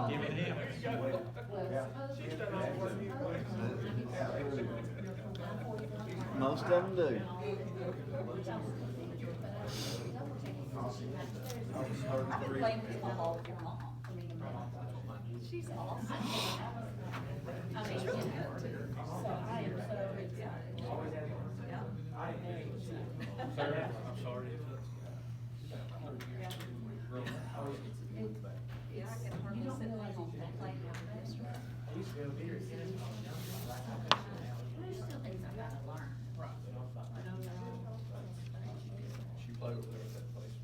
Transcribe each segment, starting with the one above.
Give it in. Most of them do. I've been playing with football with your mom. She's awesome. I mean, she's really good too. So I am so excited. Yeah. Sir, I'm sorry if Yeah, I can hardly sit at home playing with the restaurant. There's still things I gotta learn. she played over there at that place.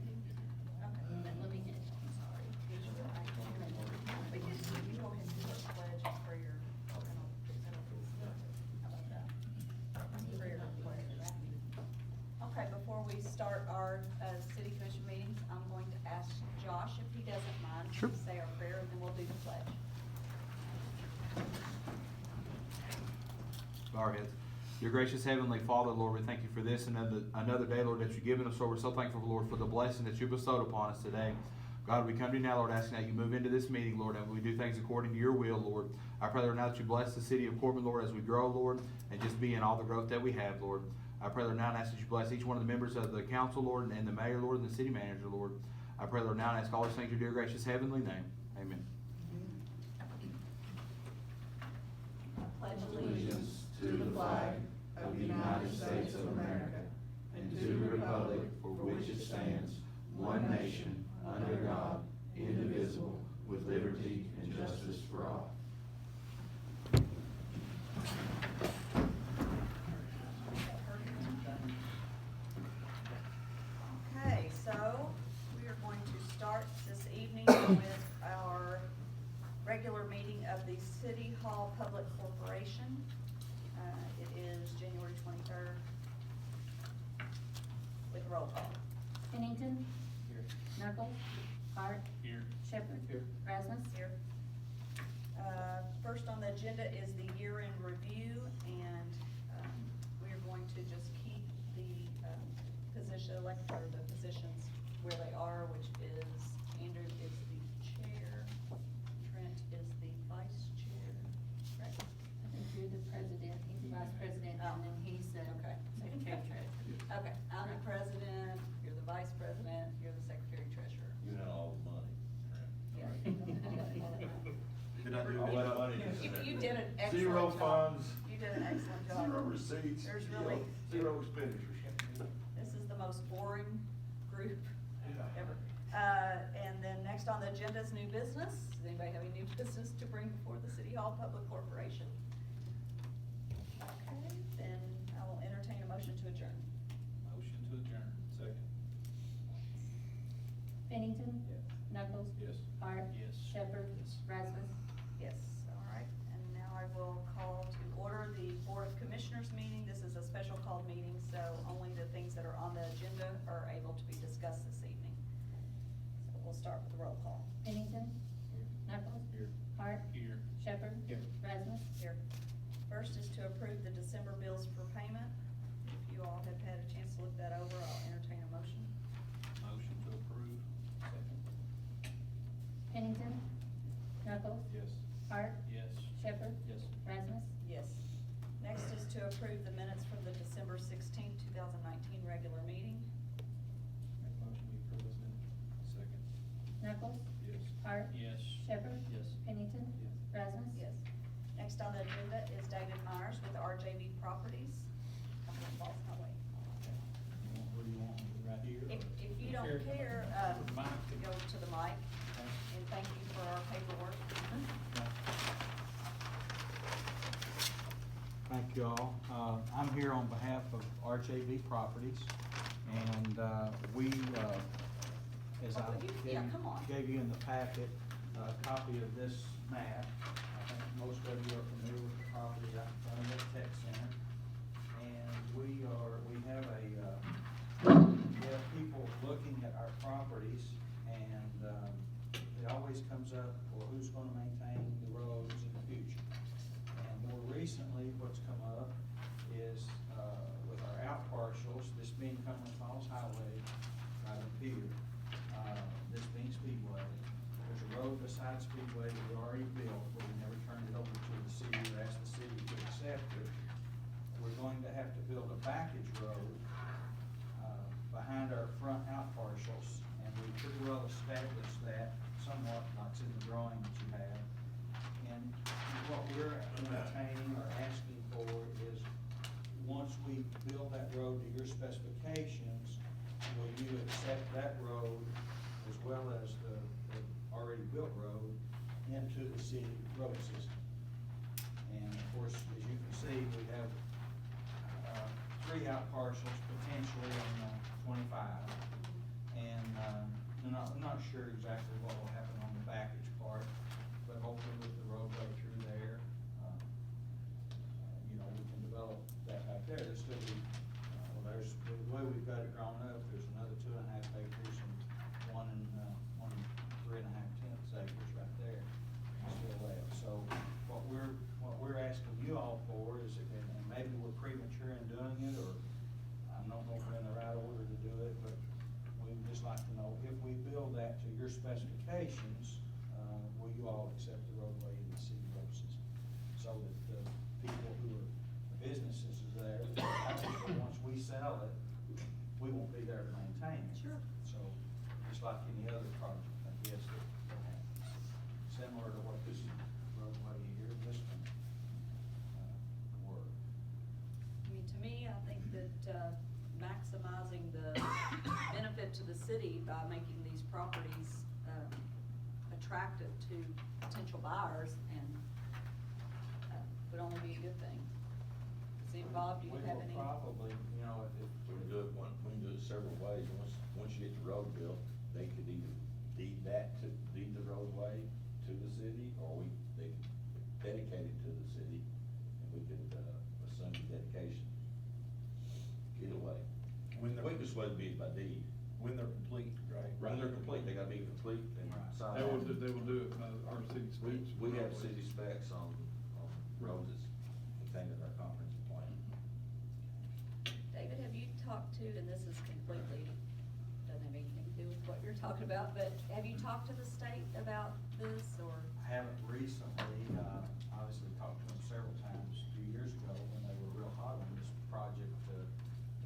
But let me get it, I'm sorry. But you go ahead and do the pledge for your, how about that? For your pledge. Okay, before we start our, city commission meetings, I'm going to ask Josh if he doesn't mind Sure. to say our prayer, and then we'll do the pledge. Bow our heads. Dear gracious Heavenly Father, Lord, we thank you for this another day, Lord, that you've given us, Lord. We're so thankful, Lord, for the blessing that you bestowed upon us today. God, we come to you now, Lord, asking that you move into this meeting, Lord, and we do things according to your will, Lord. I pray, Lord, now that you bless the city of Corbin, Lord, as we grow, Lord, and just be in all the growth that we have, Lord. I pray, Lord, now and ask that you bless each one of the members of the council, Lord, and the mayor, Lord, and the city manager, Lord. I pray, Lord, now and ask all these things in your dear, gracious, heavenly name. Amen. Pledge Allegiance to the flag of the United States of America and to the republic for which it stands, one nation, under God, indivisible, with liberty and justice for all. Okay, so we are going to start this evening with our regular meeting of the City Hall Public Corporation. It is January 23rd with roll call. Pennington. Here. Knuckles. Hart. Here. Shepherd. Here. Rasmus. Here. First on the agenda is the year-end review, and we are going to just keep the or the positions where they are, which is Andrew is the chair, Trent is the vice chair, right? I think you're the president, he's the vice president, and then he's the Okay. secretary treasurer. Okay, I'm the president, you're the vice president, you're the secretary treasurer. You had all the money. Yeah. Did I do all that money? You did an excellent Zero job. funds. You did an excellent job. Zero receipts. There's really, Zero expenditures. this is the most boring group ever. And then next on the agenda is new business. Does anybody have any new business to bring before the City Hall Public Corporation? Okay, then I will entertain a motion to adjourn. Motion to adjourn. Second. Pennington. Yes. Knuckles. Yes. Hart. Yes. Shepherd. Yes. Rasmus. Yes, all right, and now I will call to order the Board of Commissioners meeting. This is a special called meeting, so only the things that are on the agenda are able to be discussed this evening. So we'll start with the roll call. Pennington. Knuckles. Here. Hart. Here. Shepherd. Here. Rasmus. Here. First is to approve the December bills for payment. If you all have had a chance to look that over, I'll entertain a motion. Motion to approve. Second. Pennington. Knuckles. Yes. Hart. Yes. Shepherd. Yes. Rasmus. Yes. Next is to approve the minutes from the December 16th, 2019 regular meeting. Make motion to approve those minutes. Second. Knuckles. Yes. Hart. Yes. Shepherd. Yes. Pennington. Yes. Rasmus. Yes. Next on the agenda is David Myers with RJV Properties. Come on, boss, no way. Where do you want, right here? If you don't care, to go to the mic, and thank you for our paperwork. Thank you all. I'm here on behalf of RJV Properties, and we, as I Yeah, come on. gave you in the packet, a copy of this map. I think most of you are familiar with the property out in front of the tech center. And we have people looking at our properties, and it always comes up, well, who's gonna maintain the roads in the future? And more recently, what's come up is being Cumberland Falls Highway, right up here, this being Speedway. There's a road beside Speedway that we already built, but we never turned it over to the city or asked the city to accept it. We're going to have to build a backage road, behind our front out parcels, and we pretty well established that somewhat, like it's in the drawing that you have. And what we're entertaining or asking for is, once we build that road to your specifications, will you accept that road as well as the already built road into the city road system? And of course, as you can see, we have 3 out parcels potentially on 25. And I'm not sure exactly what will happen on the backage part, but hopefully with the roadway through there, we can develop that back there. There's still be, there's, the way we've got it drawn up, there's another 2.5 acres and one 3.5 acres right there still left. So what we're asking you all for is, and maybe we're premature in doing it, or I don't know if we're in the right order to do it, but we'd just like to know, if we build that to your specifications, will you all accept the roadway in the city road system? So that the people who are, the businesses is there, once we sell it, we won't be there to maintain it. Sure. So, just like any other project, I guess, that happens. Similar to what this roadway here, this one, were. I mean, to me, I think that maximizing the benefit to the city by making these properties attractive to potential buyers and would only be a good thing. See, Bob, do you have any? We will probably, if. We can do it we can do it several ways. Once you get the road built, they could either deed the roadway to the city, or they could dedicate it to the city, and we could assume the dedication. Either way. The quickest way would be by deed. When they're complete, right? When they're complete, they gotta be complete and Right. signed. They will do it by our city specs. We have city specs on roads that's contained in our comprehensive plan. David, have you talked to, and this is completely, doesn't have anything to do with what you're talking about, but have you talked to the state about this, or? I haven't recently, obviously talked to them several times a few years ago when they were real hot on this project to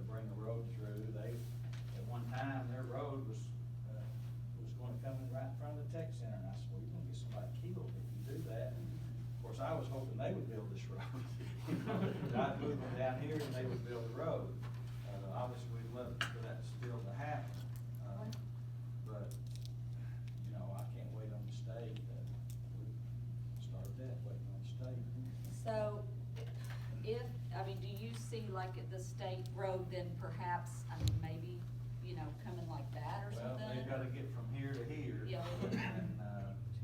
bring a road through. At one time, their road was gonna come in right in front of the tech center, and I said, well, you're gonna get somebody killed if you do that. And of course, I was hoping they would build this road. I'd move them down here and they would build the road. Obviously, we'd love for that still to happen. But, I can't wait on the state. We started that, waiting on the state. So, do you see like at the state road, then perhaps, maybe, coming like that or something? Well, they've gotta get from here to here. Yeah. And,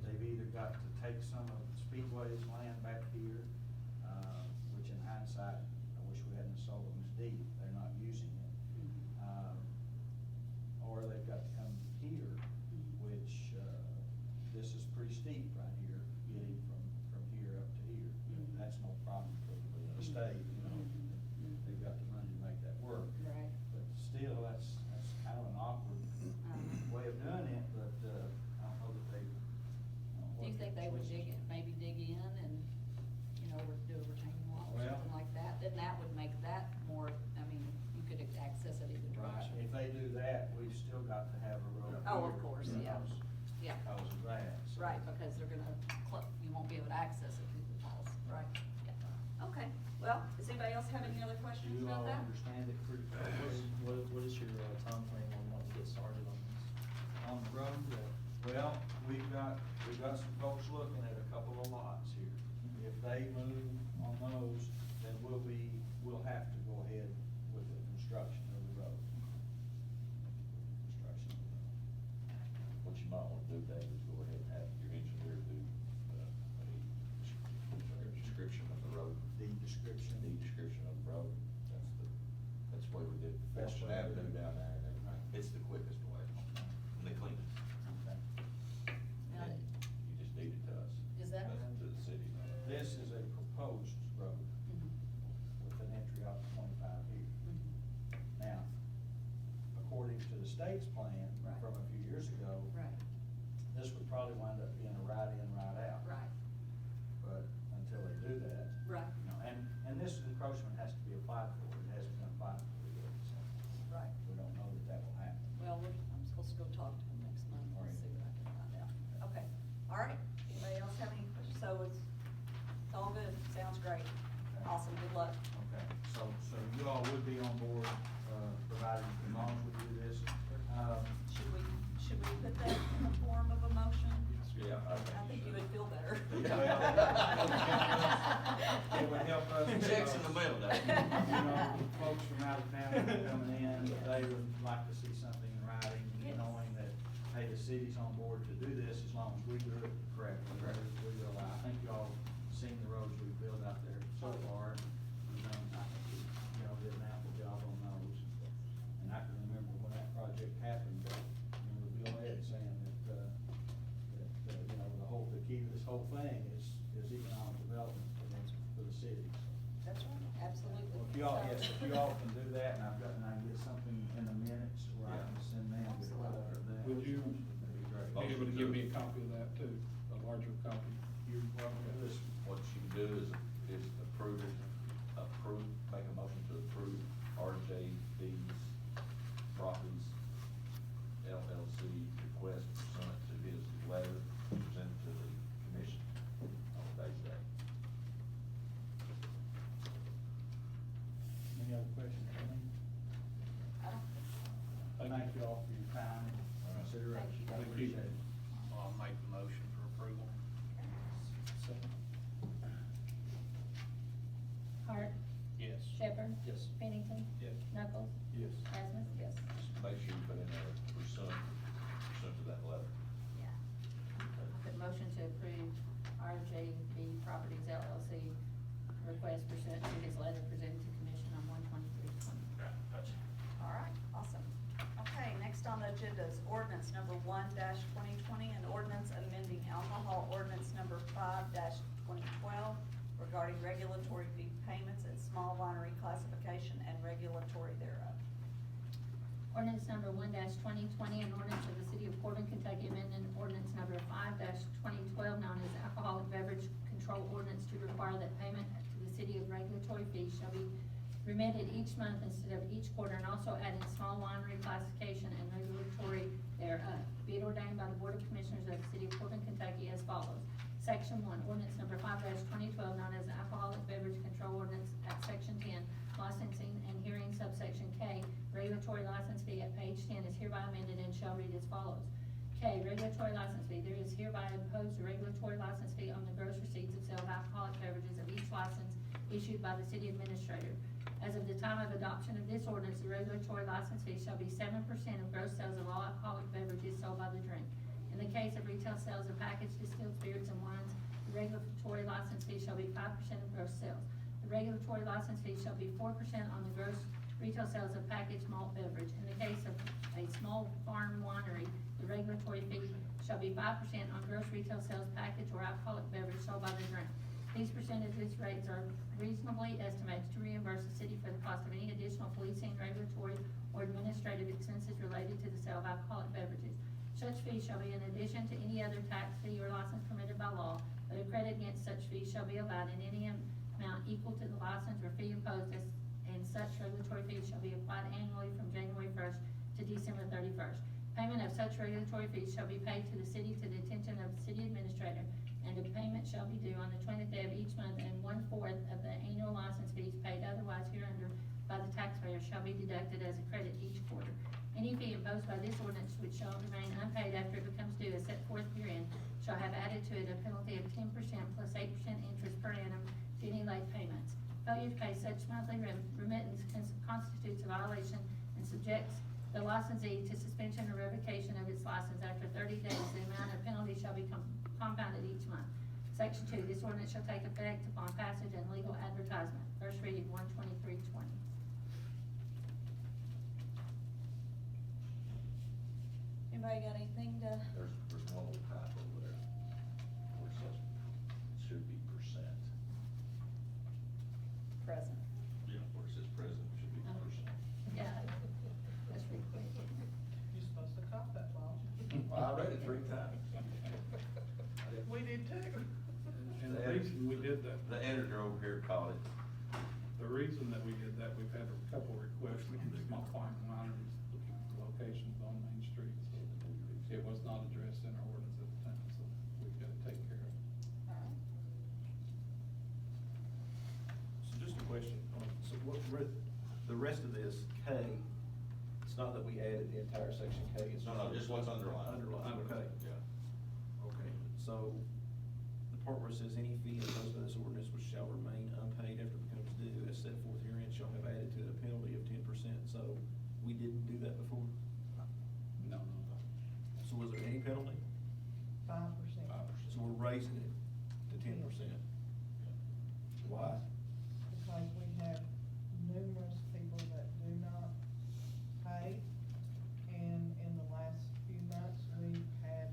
they've either got to take some of Speedway's land back here, which in hindsight, I wish we hadn't sold them as deep, they're not using it. Or they've got to come here, which, this is pretty steep right here, getting from here up to here. That's no problem for the state, they've got the money to make that work. Right. But still, that's kind of an awkward way of doing it, but, I don't know that they. Do you think they would maybe dig in and, do a retaining wall or Well- something like that? Then that would make that more, you could access it either Right, direction. if they do that, we've still got to have a road. Oh, of here course, yeah. because- Yeah. Because of that. so. Right, because they're gonna, you won't be able to access it through the walls. Right. Yeah. Okay, well, does anybody else have any other questions You about all that? understand it pretty well. What is your timeframe on wanting to get started on this? On the road, well, we've got some folks looking at a couple of lots here. If they move on those, then we'll have to go ahead with the construction of the road. Construction of the road. What you might wanna do, Dave, is go ahead and have your engineer do a description of the road. Deed description. Deed description of the road. That's the way we did Best Western way to do Avenue it. down there. Right. It's the quickest way. And the cleanest. Okay. Now, And you just deed it to us. Is that? To the city. This is a proposed road Mhm. with an entry off 25 here. Mhm. Now, state's plan Right. from a few years ago, Right, this would probably wind up being a right in, right out. right, But until they do that, right, you know, and this encroachment has to be applied for, it hasn't been applied for yet, so right. we don't know that that will happen. Well, I'm supposed to go talk to him next month and Right. see what I can find out. Okay, all right. Anybody else have any questions? So it's all good, sounds great. Awesome, good luck. Okay, so you all would be on board, provided, as long as we do this. Should we put that in the form of a motion? Yeah, I think you would feel better. It would help us. Checks in the mail, Dave. You know, folks from out of town that are coming in, they would like to see something in writing, Yes. knowing that, hey, the city's on board to do this as long as we do it correctly. We will, I think y'all seen the roads we've built out there so far. I think we, did an ample job on those. And I can remember when that project happened, with Bill Ed saying that, the key to this whole thing is economic development for the city. That's right, absolutely. Well, if y'all, yes, if y'all can do that, and I can get something in the minutes where I can send them, get a letter of that. Would you That'd be great. be able to give me a copy of that too, a larger copy? You, this, What you can do is approve, make a motion to approve RJD's Properties LLC request pursuant to his letter presented to the commission on today's day. any other questions for me? I don't think so. Thank you all for your time and consideration. I Thank you. appreciate it. I'll make the motion for approval. Hart, Yes. Shepherd, Yes. Pennington, Yes. Knuckles, Yes. Rasmus. Yes. Just make sure you put in there pursuant to that letter. Yeah. Put motion to approve RJB Properties LLC request pursuant to his letter presented to commission on 1/23/20. All right, awesome. Okay, next on the agenda is ordinance number 1-2020, and ordinance amending alcohol ordinance number 5-2012 regarding regulatory fee payments and small winery classification and regulatory thereof. Ordinance number 1-2020, an ordinance of the city of Corbin, Kentucky, amending ordinance number 5-2012, known as alcoholic beverage control ordinance, to require that payment to the city of regulatory fees shall be remitted each month instead of each quarter, and also adding small winery classification and regulatory thereof. Be it ordained by the Board of Commissioners of the city of Corbin, Kentucky, as follows. Section 1, ordinance number 5-2012, known as the alcoholic beverage control ordinance at section 10, licensing and hearing subsection K, regulatory license fee at page 10 is hereby amended and shall read as follows. K, regulatory license fee. There is hereby imposed a regulatory license fee on the gross receipts of sale of alcoholic beverages of each license issued by the city administrator. As of the time of adoption of this ordinance, the regulatory license fee shall be 7% of gross sales of all alcoholic beverages sold by the drink. In the case of retail sales of packaged distilled spirits and wines, the regulatory license fee shall be 5% of gross sales. The regulatory license fee shall be 4% on the gross retail sales of packaged malt beverage. In the case of a small farm winery, the regulatory fee shall be 5% on gross retail sales package or alcoholic beverage sold by the drink. These percentages rates are reasonably estimated to reimburse the city for the cost of any additional policing, regulatory, or administrative expenses related to the sale of alcoholic beverages. Such fees shall be in addition to any other tax fee or license permitted by law, but a credit against such fees shall be allowed in any amount equal to the license or fee imposed, and such regulatory fees shall be applied annually from January 1st to December 31st. Payment of such regulatory fees shall be paid to the city to the attention of the city administrator, and the payment shall be due on the 20th day of each month, and 1/4 of the annual license fees paid otherwise hereunder by the taxpayer shall be deducted as a credit each quarter. Any fee imposed by this ordinance which shall remain unpaid after it becomes due as set forth herein shall have added to it a penalty of 10% plus 8% interest per annum to any late payments. Failure to pay such monthly remittance constitutes a violation and subjects the licensee to suspension or revocation of its license. After 30 days, the amount of penalty shall be compounded each month. Section 2, this ordinance shall take effect upon passage and legal advertisement. First reading, 1/23/20. Anybody got anything to? There's one little typo there, where it says, it should be percent. Present. Yeah, where it says present, it should be percent. Yeah, that's pretty quick. You caught that law. Well, I read it 3 times. We did too. And the reason we did that. The editor over here called it. The reason that we did that, we've had a couple requests from small farm miners looking for locations on Main Street, so it was not addressed in our ordinance at the time, so we've got to take care of it. All right. So just a question, so what, the rest of this, K, it's not that we added the entire section K, it's. No, just what's underlined. Underlined, okay. Yeah. Okay, so the part where it says any fee imposed by this ordinance which shall remain unpaid after it becomes due, as set forth herein, shall have added to it a penalty of 10%, so we didn't do that before? No. So was there any penalty? 5%. So we're raising it to 10%? Why? Because we have numerous people that do not pay, and in the last few months, we've had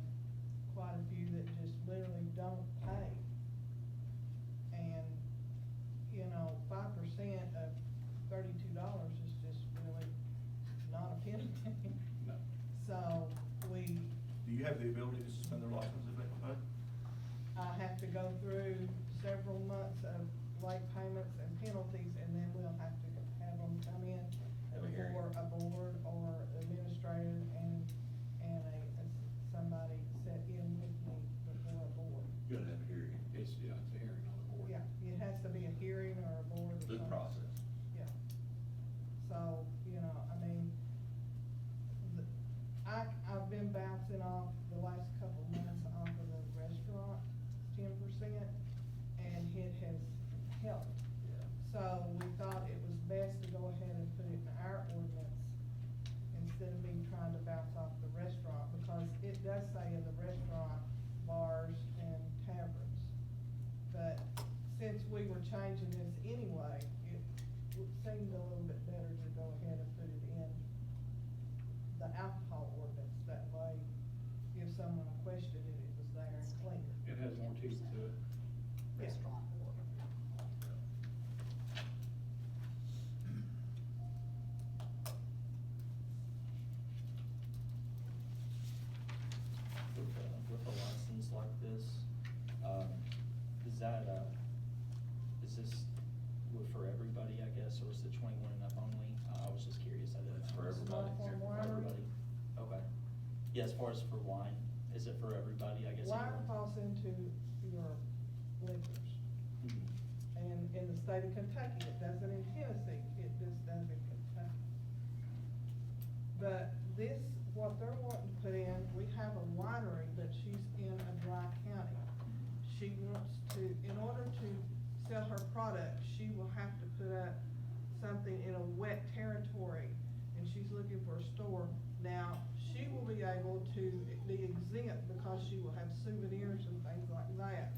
quite a few that just literally don't pay. And, you know, 5% of $32 is just really not a penny. No. So, Do you have the ability to suspend their license if they don't pay? I have to go through several months of late payments and penalties, and then we'll have to have them come in Have a hearing. before a board or administrator and somebody set in with me before a board. You're gonna have a hearing. It's a hearing on the board. Yeah, it has to be a hearing or a board or Due something. process. Yeah. So, you know, I mean, I've been bouncing off the last couple months off of the restaurant, 10%, and it has helped. Yeah. So we thought it was best to go ahead and put it in our ordinance instead of me trying to bounce off the restaurant, because it does say in the restaurant, bars and taverns. But since we were changing this anyway, it seemed a little bit better to go ahead and put it in the alcohol ordinance. That way, if someone questioned it, it was there and clear. It has more teeth to it. Restaurant board. With a license like this, is that, is this for everybody, I guess, or is it 21 and up only? I was just curious, I didn't know. It's for everybody. For For wine. everybody? Okay. Yeah, as far as for wine, is it for everybody, I guess? Wine anyone? falls into your liquors. Mhm. And in the state of Kentucky, it doesn't in Tennessee, it just does in Kentucky. But this, what they're wanting to put in, we have a winery, but she's in a dry county. She wants to, in order to sell her product, she will have to put up something in a wet territory, and she's looking for a store. Now, she will be able to be exempt because she will have souvenirs and things like that.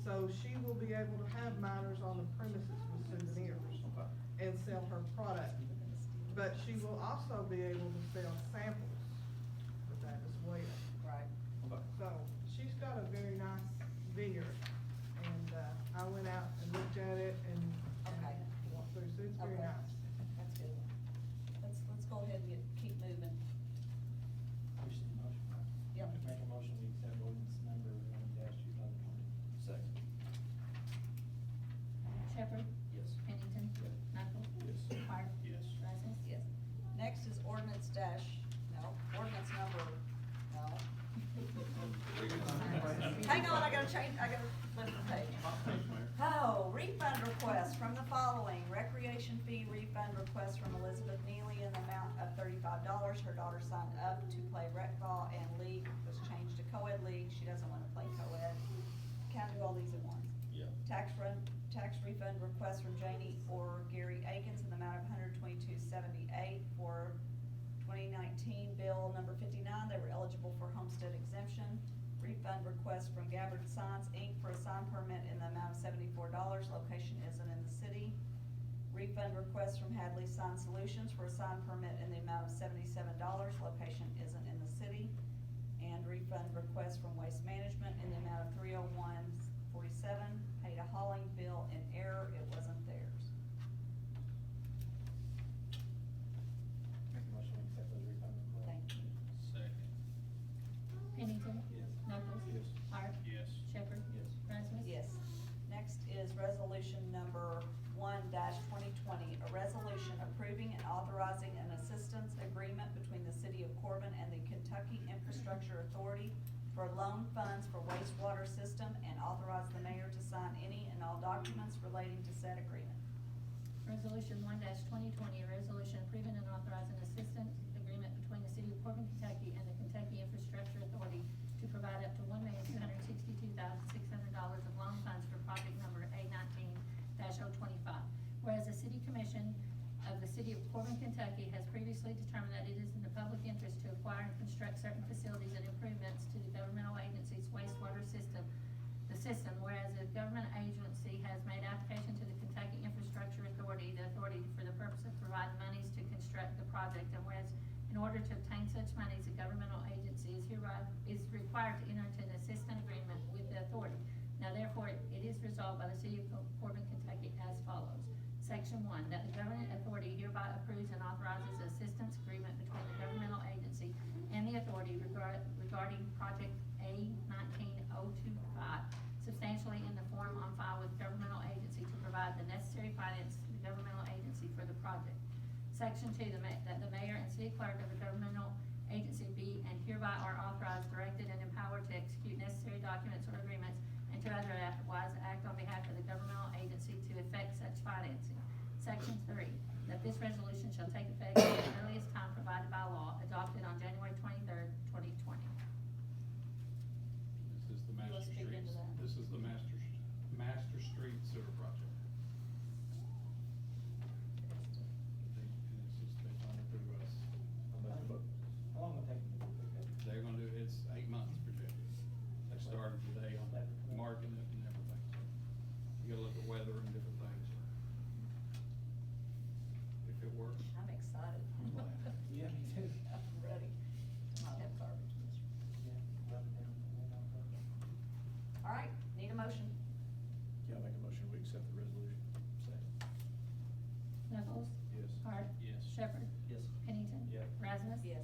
So she will be able to have minors on the premises with souvenirs Okay. and sell her product. But she will also be able to sell samples with that as well. Right. Okay. So she's got a very nice vineyard, and, I went out and looked at it and Okay. walked through, so it's very Okay. nice. That's good. Let's go ahead and keep moving. We should motion, right? Yep. Make a motion, we accept ordinance number 1-2020. Second. Shepherd? Yes. Pennington? Yes. Michael? Yes. Hart? Yes. Rasmus? Yes. Next is ordinance number, no. Hang on, I gotta flip the page. Oh, refund request from the following: recreation fee refund request from Elizabeth Neely in the amount of $35. Her daughter signed up to play rec ball, and league was changed to co-ed league. She doesn't wanna play co-ed. Can't do all these at once. Yeah. Tax refund request from Janie or Gary Akins in the amount of $122.78 for 2019 bill number 59. They were eligible for homestead exemption. Refund request from Gabbard Signs, Inc. for a sign permit in the amount of $74. Location isn't in the city. Refund request from Hadley Sign Solutions for a sign permit in the amount of $77. Location isn't in the city. And refund request from Waste Management in the amount of $301.47. Paid a hauling bill in error. It wasn't theirs. Make a motion, we accept those refund requests. Thank you. Second. Pennington. Yes. Knuckles. Yes. Hart. Yes. Shepherd. Yes. Rasmus. Yes. Next is resolution number 1-2020, a resolution approving and authorizing an assistance agreement between the city of Corbin and the Kentucky Infrastructure Authority for loan funds for wastewater system, and authorize the mayor to sign any and all documents relating to said agreement. Resolution 1-2020, a resolution approving and authorizing assistance agreement between the city of Corbin, Kentucky and the Kentucky Infrastructure Authority to provide up to $1,262,600 of loan funds for project number A19-025. Whereas the city commission of the city of Corbin, Kentucky has previously determined that it is in the public interest to acquire and construct certain facilities and improvements to the governmental agency's wastewater system, whereas the government agency has made application to the Kentucky Infrastructure Authority, for the purpose of providing monies to construct the project, and whereas in order to obtain such monies, the governmental agency is required to enter into an assistance agreement with the authority. Now therefore, it is resolved by the city of Corbin, Kentucky as follows. Section 1, that the government authority hereby approves and authorizes the assistance agreement between the governmental agency and the authority regarding project A19-025, substantially in the form on file with governmental agency to provide the necessary finance to the governmental agency for the project. Section 2, that the mayor and city clerk of the governmental agency be and hereby are authorized, directed, and empowered to execute necessary documents or agreements and to otherwise act on behalf of the governmental agency to effect such financing. Section 3, that this resolution shall take effect at the earliest time provided by law, adopted on January 23rd, 2020. This is the You wanna master speak streets. into that? This is the master street sewer project. And it's just been done through us. How long will it take them to do that? They're gonna do, it's 8 months projected. They started today on marking it and everything, so you gotta look at weather and different things. If it works. I'm excited. Yeah, me too. I'm ready. I'll have garbage. Yeah, rub it down. All right, need a motion. Yeah, I'll make a motion, we accept the resolution. Second. Knuckles. Yes. Hart. Yes. Shepherd. Yes. Pennington. Yeah. Rasmus. Yes.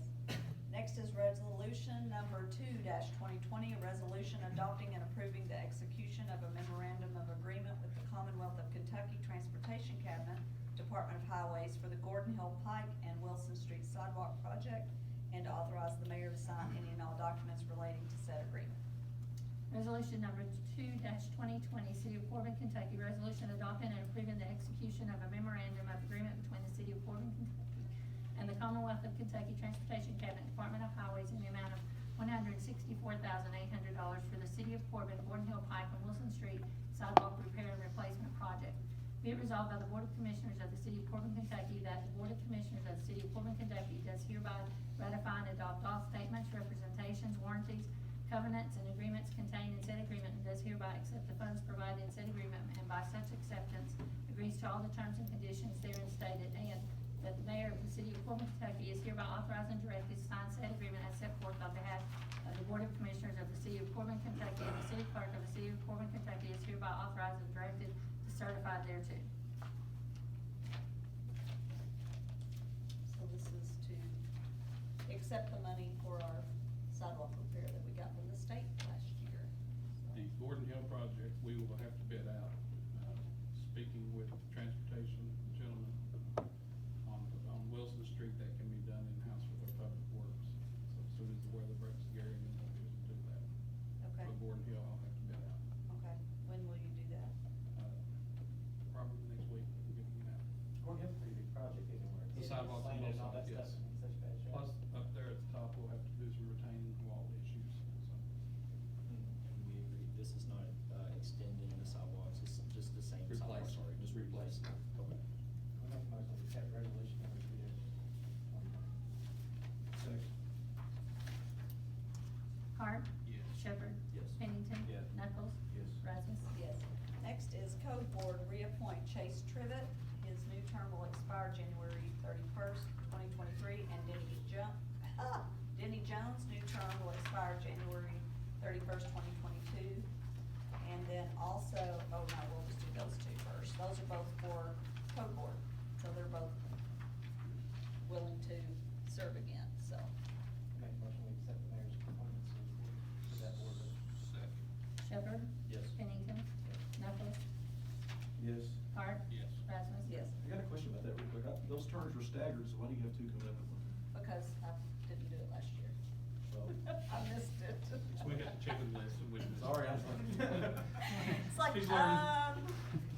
Next is resolution number 2-2020, a resolution adopting and approving the execution of a memorandum of agreement with the Commonwealth of Kentucky Transportation Cabinet, Department of Highways for the Gordon Hill Pike and Wilson Street Sidewalk Project, and to authorize the mayor to sign any and all documents relating to said agreement. Resolution number 2-2020, City of Corbin, Kentucky, resolution adopting and approving the execution of a memorandum of agreement between the City of Corbin, Kentucky and the Commonwealth of Kentucky Transportation Cabinet, Department of Highways in the amount of $164,800 for the City of Corbin, Gordon Hill Pike and Wilson Street Sidewalk Repair and Replacement Project. Be it resolved by the Board of Commissioners of the City of Corbin, Kentucky, that the Board of Commissioners of the City of Corbin, Kentucky does hereby ratify and adopt all statements, representations, warranties, covenants, and agreements contained in said agreement, and does hereby accept the funds provided in said agreement, and by such acceptance agrees to all the terms and conditions therein stated, and that the mayor of the City of Corbin, Kentucky is hereby authorized and directed to sign said agreement as set forth on behalf of the Board of Commissioners of the City of Corbin, Kentucky, and the city clerk of the City of Corbin, Kentucky is hereby authorized and directed to certify thereto. So this is to accept the money for our sidewalk repair that we got from the state last year. The Gordon Hill project, we will have to bid out. Speaking with the transportation gentleman, on Wilson Street, that can be done in-house with our public works. So as soon as the weather breaks, Gary, then we'll be able to do that. Okay, For Gordon Hill, I'll have to bid out. okay. When will you do that? Probably next week, we'll get them out. Gordon Hill's a pretty big project anywhere. The sidewalks on Slanted both and all that sides, stuff yes. in such bad shape. Plus, up there at the top, we'll have to do some retaining wall issues, so. Hmm. And we agree, this is not extending the sidewalks, it's just the same sidewalks, Replace. sorry, just replacing. Okay. I'll make a motion to accept resolution number 2-2020. Second. Hart. Yes. Shepherd. Yes. Pennington. Yes. Knuckles. Yes. Rasmus. Yes. Next is Code Board, reappoint Chase Trivett. His new term will expire January 31st, 2023, and Denny Jones' new term will expire January 31st, 2022. And then also, oh no, we'll just do those two first. Those are both for Code Board, so they're both willing to serve again, so. Make a motion to accept the mayor's appointments to the board. Shepherd? Yes. Pennington? Knuckles? Yes. Hart? Yes. Rasmus? Yes, I got a question about that real quick. Those turns were staggered, so why do you have two coming up at one time? because I didn't do it last year. Well, I missed it. So we got the chicken list and we. Sorry, I was like. It's like, She's learning.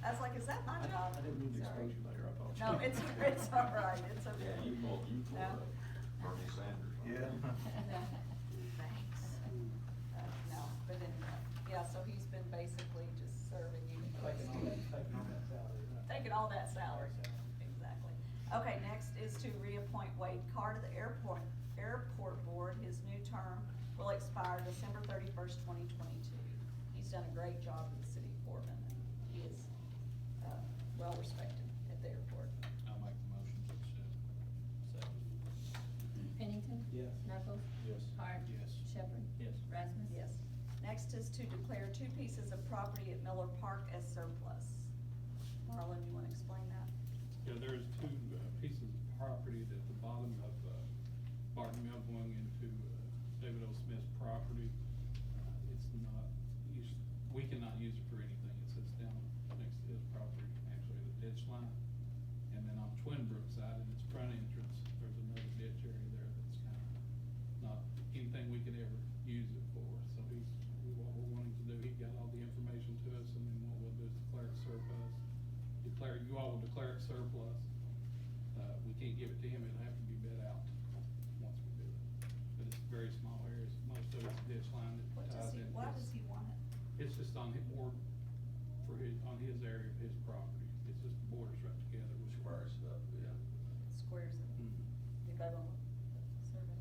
I was like, is that my job? I didn't mean to Sorry. expose you, Mayor, I apologize. No, it's all right, it's okay. Yeah, you pulled No. Bernie Sanders. Yeah. Thanks. No, but anyway, yeah, so he's been basically just serving you. Taking all that salary, exactly. Okay, next is to reappoint Wade Carr to the airport board. His new term will expire December 31st, 2022. He's done a great job in the city of Corbin, and he is, well respected at the airport. I'll make the motion to accept. Second. Pennington? Yes. Knuckles? Yes. Hart? Yes. Shepherd? Yes. Rasmus? Yes. Next is to declare 2 pieces of property at Miller Park as surplus. Marlon, you wanna explain that? Yeah, there's 2 pieces of property at the bottom of Barton Mill going into David O. Smith's property. It's not used, we cannot use it for anything. It sits down next to his property, actually the ditch line. And then on Twin Brook side, in its front entrance, there's another ditch area there that's kind of not anything we could ever use it for. So what we're wanting to do, he got all the information to us, and then what we'll do is declare it surplus. You all will declare it surplus. We can't give it to him, it'll have to be bid out once we do it. But it's very small areas, most of it's ditch line that ties in. Why does he want it? It's just on his, more for his, on his area of his property. It's just the borders right together, which Squares it up, yeah. Squares it. Mhm. Anybody want to survey?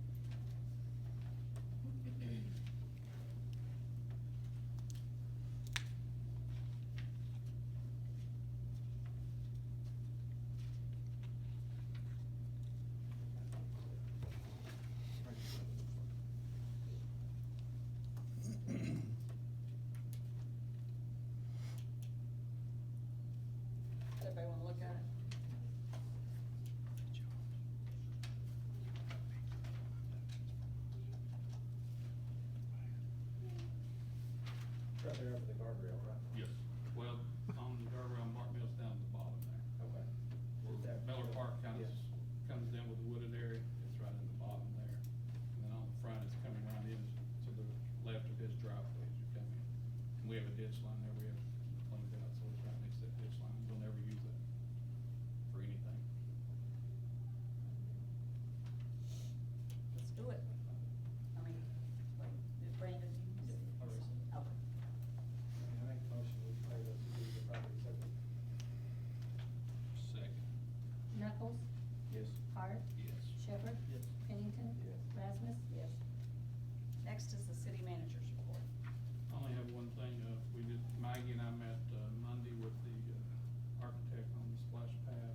Everybody want to look at it? Right there over the guardrail, right? Yes. Well, on the guardrail, Mark Mill's down at the bottom there. Okay. Where Miller Park kind of comes down with the wooded area, it's right in the bottom there. And then on the front, it's coming around in to the left of his driveway as you come in. And we have a ditch line there, we have cleaned out, so it's right next to that ditch line, we'll never use that for anything. Let's do it. I mean, wait, Brandon, you can see. I'll raise it. Okay. I make the motion, we declare those to be the property surplus. Second. Knuckles? Yes. Hart? Yes. Shepherd? Yes. Pennington? Yes. Rasmus? Yes. Next is the city manager's report. I only have one thing, Maggie and I met Monday with the architect on the splash pad.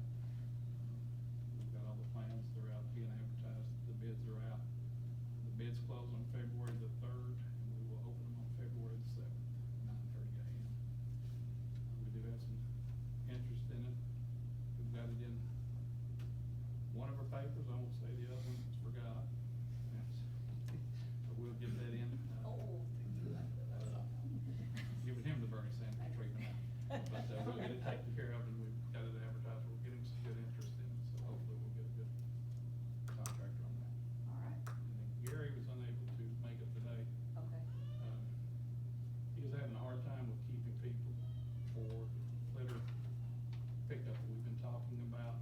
We've got all the plans, they're out being advertised, the bids are out. The bids close on February the 3rd, and we will open them on February the 7th, 9:30 a.m. We do have some interest in it. We've got it in one of our papers, I won't say the other one, it's forgot. But we'll get that in. Oh. Giving him the Bernie Sanders treatment. But we'll get it taken care of, and we've got it advertised, we're getting some good interest in it, so hopefully we'll get a good contractor on that. All right, And then Gary was unable to make it today. okay. He was having a hard time with keeping people for litter pickup that we've been talking about.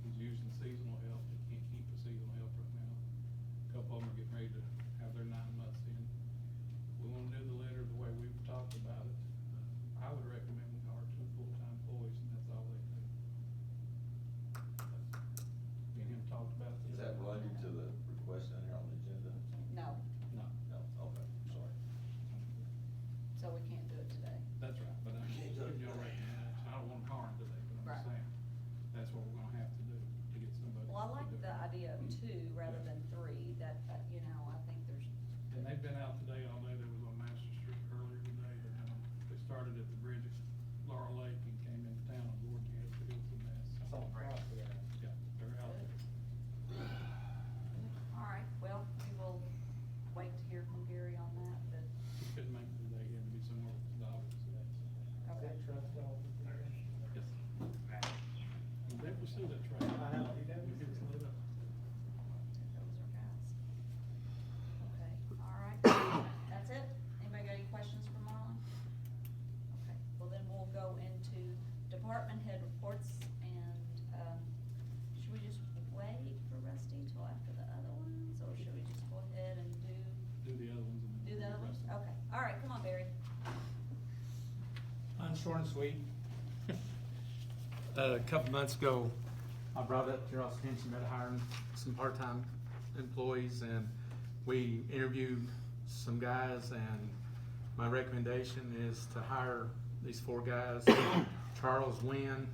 He's using seasonal help, he can't keep the seasonal help right now. A couple of them are getting ready to have their 9 months in. We wanna do the litter the way we've talked about it. I would recommend we hire 2 full-time employees, and that's all they do. Me and him talked about this. Is that related to the request down here on the agenda? No, No, No, okay, sorry. so we can't do it today. that's right, but I can't give you a recommendation. I don't want to harm today, but I'm Right. just saying, that's what we're gonna have to do to get somebody. Well, I to like do it. the idea of 2 rather than 3, that, you know, I think there's. And they've been out today all day. There was on Master Street earlier today. They started at the bridge at Laurel Lake and came into town on Lord Gas, but it was a mess. That's all right. Yeah, they're out there. All right, well, we will wait to hear from Gary on that, but, He couldn't make it today. He had see that train. Those are guys. Okay, all right, that's it? Anybody got any questions for Marlon? Okay, well then we'll go into department head reports, and, should we just wait for Rusty till after the other ones, or should we just go ahead and do Do the other ones and then. the other ones? rest of them. Okay, all right, come on, Barry. I'm short and sweet. A couple months ago, I brought up to your all's attention about hiring some part-time employees, and we interviewed some guys, and my recommendation is to hire these 4 guys: Charles Wynn,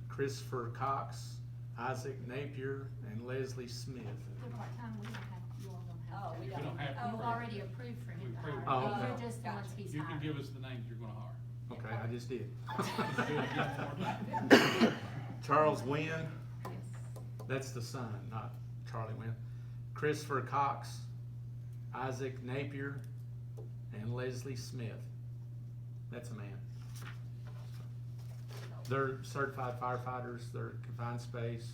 Christopher Cox, Isaac Napier, and Leslie Smith. The part-time, we don't have, you all don't have. Oh, we to. don't. We don't have to. You've already approved for him We to approved. hire. Oh, okay. You're just the ones Gotcha. he's You hiring. can give us the names you're gonna hire. Okay, I just did. Good. Charles Wynn, Yes. that's the son, not Charlie Wynn. Christopher Cox, Isaac Napier, and Leslie Smith. That's a man. They're certified firefighters, they're confined space,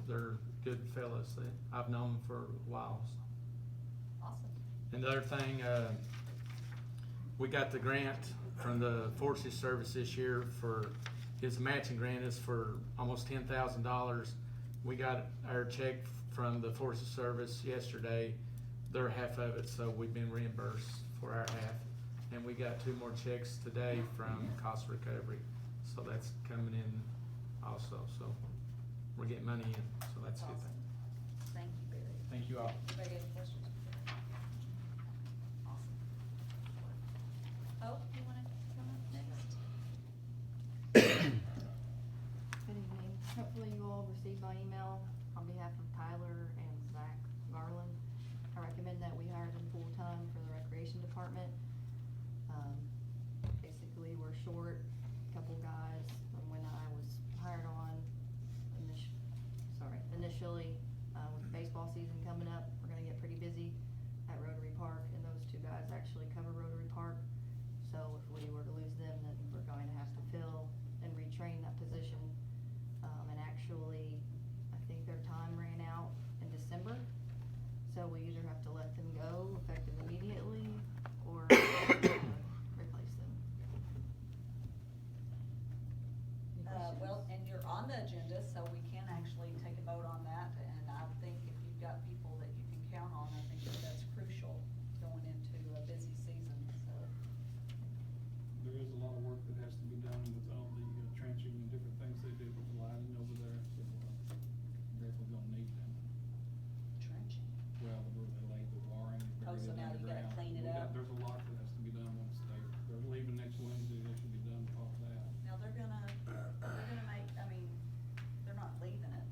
they're good fellas. I've known them for a while. So. Awesome. And the other thing, we got the grant from the Forces Service this year for, his matching grant is for almost $10,000. We got our check from the Forces Service yesterday, their half of it, so we've been reimbursed for our half. And we got 2 more checks today from cost recovery, so that's coming in also, so we're getting money in, so that's a good thing. Awesome. Thank you, Barry. Thank you all. Anybody got any questions? Awesome. Oh, you wanna come up next? Good evening. Hopefully you all received my email on behalf of Tyler and Zach Garland. I recommend that we hire them full-time for the recreation department. Basically, we're short a couple guys from when I was hired on initially, with baseball season coming up, we're gonna get pretty busy at Rotary Park, and those 2 guys actually cover Rotary Park. So if we were to lose them, then we're going to have to fill and retrain that position. And actually, I think their time ran out in December. So we either have to let them go effective immediately or replace them. Any Well, questions? and you're on the agenda, so we can actually take a vote on that, and I think if you've got people that you can count on, I think that that's crucial going into a busy season, so. There is a lot of work that has to be done with all the trenching and different things they do with the lighting over there, so definitely gonna need them. Trenching. Well, where they lay the wiring. and Oh, bury so it now you gotta underground. clean it We got- up. There's a lot that has to be done once they're leaving next Wednesday, they should be done with all that. Now, they're gonna make, I mean, they're not leaving it.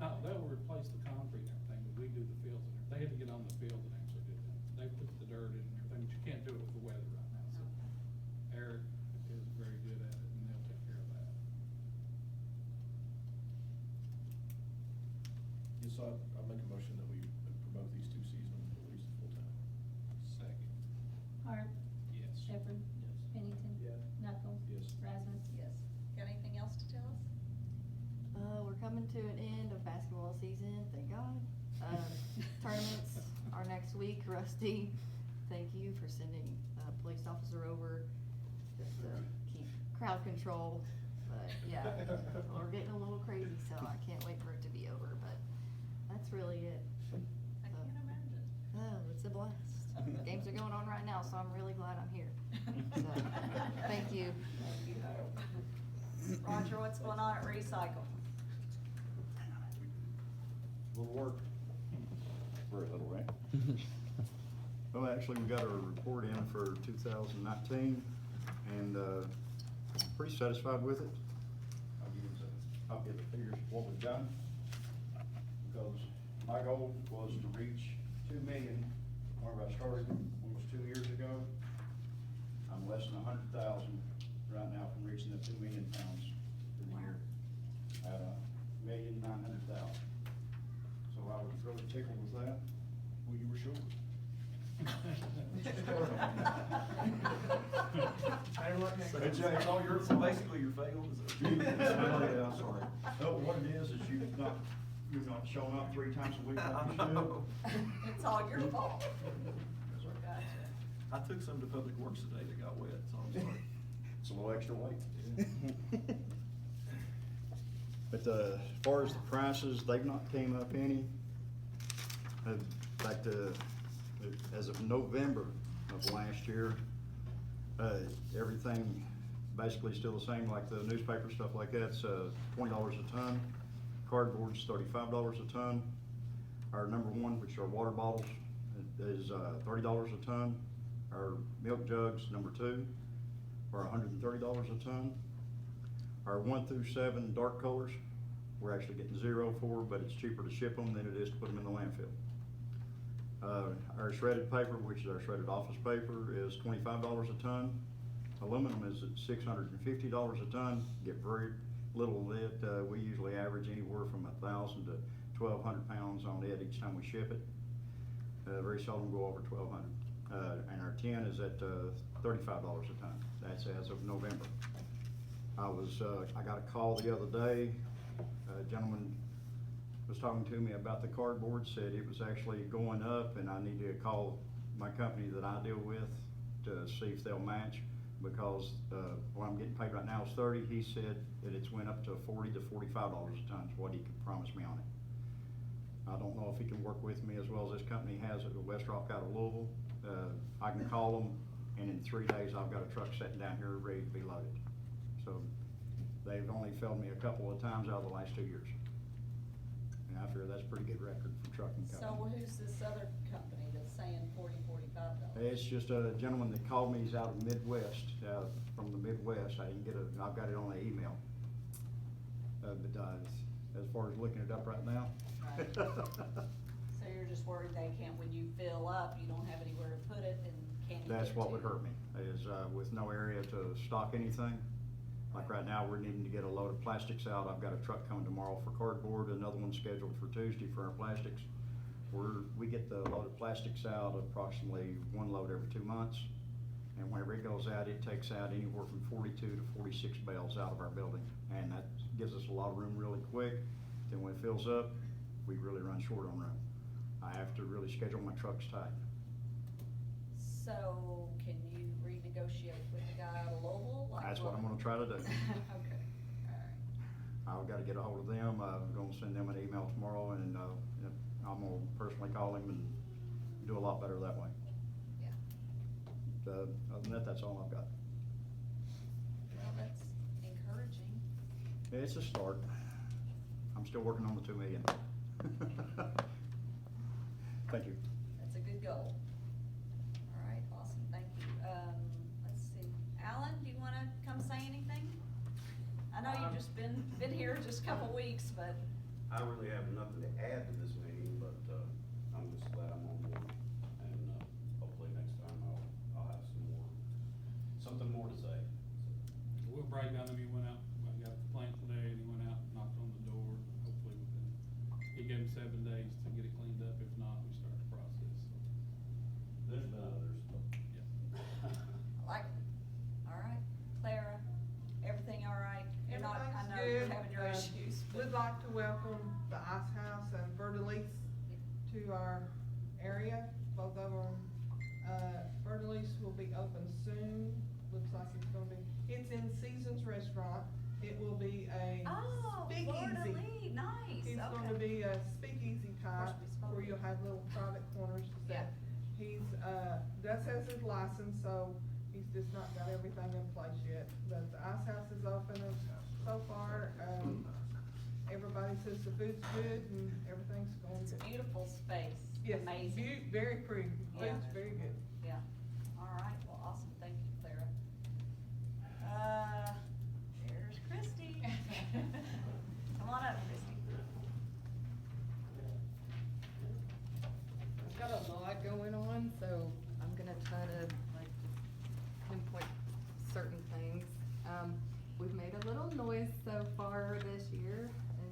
No, they'll replace the concrete and everything, but we do the fields and everything. They had to get on the field and actually do that. They put the dirt in and everything, but you can't do it with the weather right now, so. Eric is very good at it and they'll take care of that. Yes, so I make a motion that we promote these 2 seasonal employees to full-time. Second. Hart, Yes. Shepherd, Yes. Pennington. Yes. Knuckles. Yes. Rasmus. Yes. Got anything else to tell us? We're coming to an end of basketball season, thank God. Tournaments are next week. Rusty, thank you for sending a police officer over just to keep crowd control. But yeah, we're getting a little crazy, so I can't wait for it to be over, but that's really it. I can't imagine. Oh, it's a blast. Games are going on right now, so I'm really glad I'm here. So, thank you. Thank you. Roger, what's going on at Recycle? Little work. Very little, right? Well, actually, we got our report in for 2019, and pretty satisfied with it. I'll give you a copy of the figures of what we've done, because my goal was to reach 2 million, whenever I started almost 2 years ago. I'm less than 100,000 right now from reaching the 2 million pounds for the year, at $1,900,000. So I was really tickled with that. Well, you were short. It's all your So basically, you're failed, is it? Oh, yeah, sorry. No, what it is, not showing up 3 times a week like you should. It's all your fault. Gotcha. I took some to Public Works today that got wet, so I'm sorry. It's a little extra weight. But, as far as the prices, they've not came up any. In fact, as of November of last year, everything basically still the same, like the newspaper, stuff like that's, $20 a ton. Cardboard's $35 a ton. Our number one, which are water bottles, is, $30 a ton. Our milk jugs, number 2, are $130 a ton. Our 1 through 7 dark colors, we're actually getting 0 for, but it's cheaper to ship them than it is to put them in the landfill. Our shredded paper, which is our shredded office paper, is $25 a ton. Aluminum is at $650 a ton. Get very little of it. We usually average anywhere from 1,000 to 1,200 pounds on it each time we ship it. Very seldom go over 1,200. And our tin is at $35 a ton. That's as of November. I got a call the other day. A gentleman was talking to me about the cardboard, said it was actually going up, and I need to call my company that I deal with to see if they'll match, because what I'm getting paid right now is 30. He said that it's went up to $40 to $45 a ton is what he could promise me on it. I don't know if he can work with me as well as this company has at West Rock out of Louisville. I can call them, and in 3 days I've got a truck sitting down here ready to be loaded. So they've only failed me a couple of times out of the last 2 years. And I figure that's a pretty good record for trucking company. So who's this other company that's saying $40, $45? It's just a gentleman that called me. He's out of the Midwest, from the Midwest. I didn't get I've got it on the email. As far as looking it up right now. Right. So you're just worried they can't, when you fill up, you don't have anywhere to put it and can't. That's what would hurt me, is with no area to stock anything. Like right now, we're needing to get a load of plastics out. I've got a truck coming tomorrow for cardboard, another one scheduled for Tuesday for our plastics. We get the load of plastics out approximately 1 load every 2 months. And whenever it goes out, it takes out anywhere from 42 to 46 bales out of our building. And that gives us a lot of room really quick. Then when it fills up, we really run short on room. I have to really schedule my trucks tight. So can you renegotiate with the guy out of Louisville? That's what I'm gonna try to do. Okay, all right. I've gotta get a hold of them. I'm gonna send them an email tomorrow, and I'm gonna personally call him and do a lot better that way. Yeah. Other than that, that's all I've got. Well, that's encouraging. It's a start. I'm still working on the 2 million. Thank you. That's a good goal. All right, awesome, thank you. Let's see, Alan, do you wanna come say anything? I know you've just been here just a couple weeks, but. I really have nothing to add to this meeting, but, I'm just glad I'm on board, and, hopefully next time I'll have something more to say. Will Bragg he went out, I got the plant today, and he went out and knocked on the door. Hopefully he gave him 7 days to get it cleaned up. If not, we start the process. There's been others, but. Yeah. Like, all right, Clara, everything all right? You're not, I know Everything's you're good. having your issues, but. We'd like to welcome the Ice House and Verdelise to our area, both of them. Verdelise will be open soon. Looks like it's gonna be, it's in Seasons Restaurant. It will be a Oh, speakeasy. Florida Lee, nice, It's okay. gonna be a speakeasy type, we spoke. where you'll have little private corners to sit. Yeah. He's, does has his license, so he's just not got everything in place yet. But the Ice House is open, and so far, everybody says the food's good and everything's going It's a good. beautiful space, Yes, amazing. very pretty, Yeah. food's very good. Yeah, all right, well, awesome, thank you, Clara. There's Christie. Come on up, Christie. I've got a lot going on, so I'm gonna try to like pinpoint certain things. We've made a little noise so far this year, and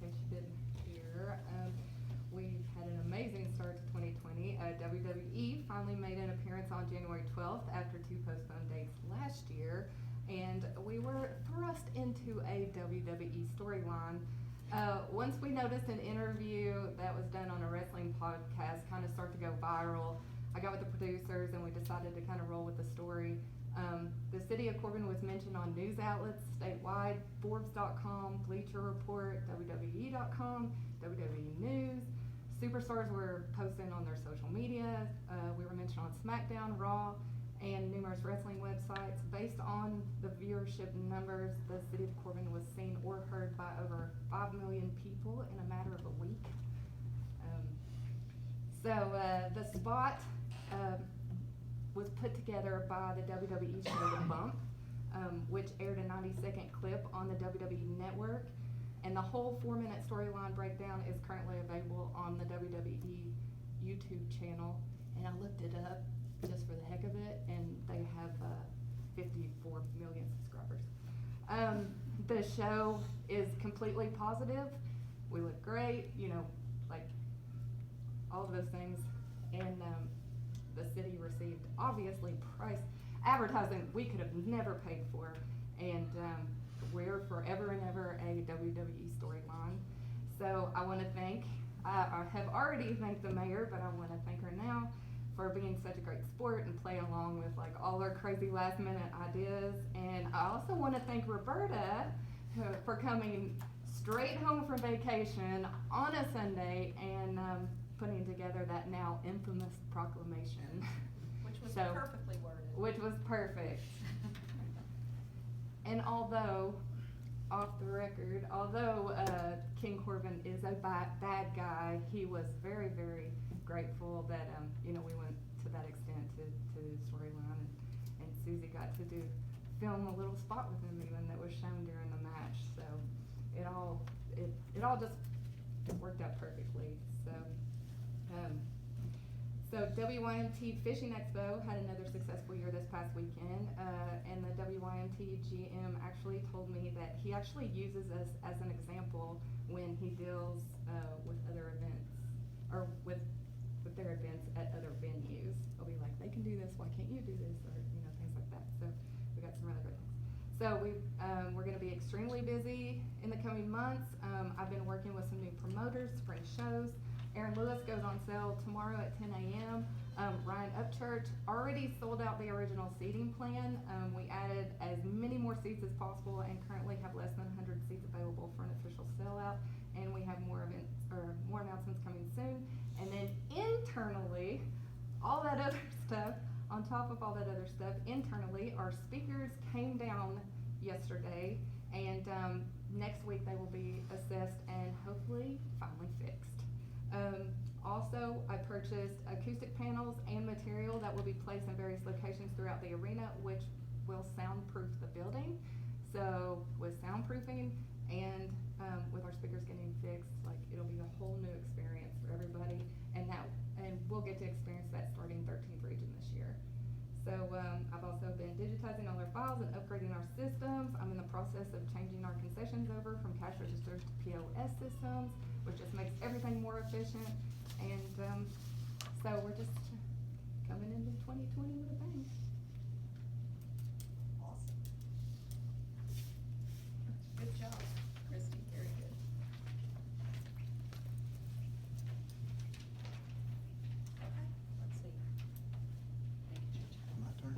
in case you didn't hear, we've had an amazing start to 2020. WWE finally made an appearance on January 12th after 2 postponed dates last year, and we were thrust into a WWE storyline Once we noticed an interview that was done on a wrestling podcast kind of start to go viral, I got with the producers and we decided to kind of roll with the story. The city of Corbin was mentioned on news outlets statewide, Forbes.com, Bleacher Report, WWE.com, WWE News. Superstars were posting on their social media. We were mentioned on SmackDown, Raw, and numerous wrestling websites. Based on the viewership numbers, the city of Corbin was seen or heard by over 5 million people in a matter of a week. The spot was put together by the WWE show The Bump, which aired a 90-second clip on the WWE Network. And the whole 4-minute storyline breakdown is currently available on the WWE YouTube channel. And I looked it up just for the heck of it, and they have 54 million subscribers. The show is completely positive. We look great, you know, like all of those things. And the city received, obviously, price advertising we could have never paid for. And we're forever and ever a WWE storyline. So I want to thank, I have already thanked the mayor, but I want to thank her now for being such a great sport and playing along with like all our crazy last minute ideas. And I also want to thank Roberta for coming straight home from vacation on a Sunday and putting together that now infamous proclamation. Which was perfectly worded. Which was perfect. And although, off the record, although King Corbin is a bad guy, he was very, very grateful that you know, we went to that extent to the storyline, and Susie got to film a little spot with him even that was shown during the match. So it all just worked out perfectly. So WYMT Fishing Expo had another successful year this past weekend, and the WYMT GM actually told me that he actually uses us as an example when he deals with other events, or with their events at other venues. He'll be like, they can do this, why can't you do this, or you know, things like that. So we got some really great things. So we're going to be extremely busy in the coming months. I've been working with some new promoters to bring shows. Aaron Lewis goes on sale tomorrow at 10 a.m. Ryan Upchurch already sold out the original seating plan. We added as many more seats as possible and currently have less than 100 seats available for an official sellout. And we have more events or more announcements coming soon. And then internally, all that other stuff, on top of all that other stuff, internally, our speakers came down yesterday, and next week they will be assessed and hopefully finally fixed. Also, I purchased acoustic panels and material that will be placed in various locations throughout the arena, which will soundproof the building. So with soundproofing and with our speakers getting fixed, like it'll be a whole new experience for everybody, and we'll get to experience that starting 13th region this year. So I've also been digitizing all our files and upgrading our systems. I'm in the process of changing our concessions over from cash registers to POS systems, which just makes everything more efficient. And so we're just coming into 2020 with a bang. Awesome. Good job, Christy, very good. Okay, let's see. My turn.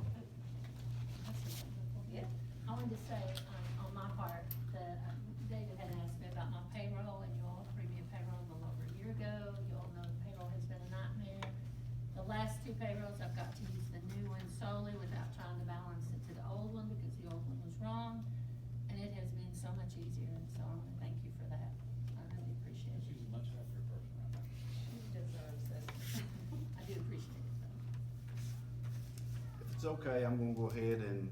Yeah. I wanted to say, on my part, David had asked me about my payroll, and you all approved me a payroll a little over a year ago. You all know the payroll has been a nightmare. The last two payrolls, I've got to use the new one solely without trying to balance it to the old one, because the old one was wrong. And it has been so much easier, and so I want to thank you for that. I really appreciate it. She's a much happier person right now. She deserves it. I do appreciate it, though. If it's okay, I'm gonna go ahead and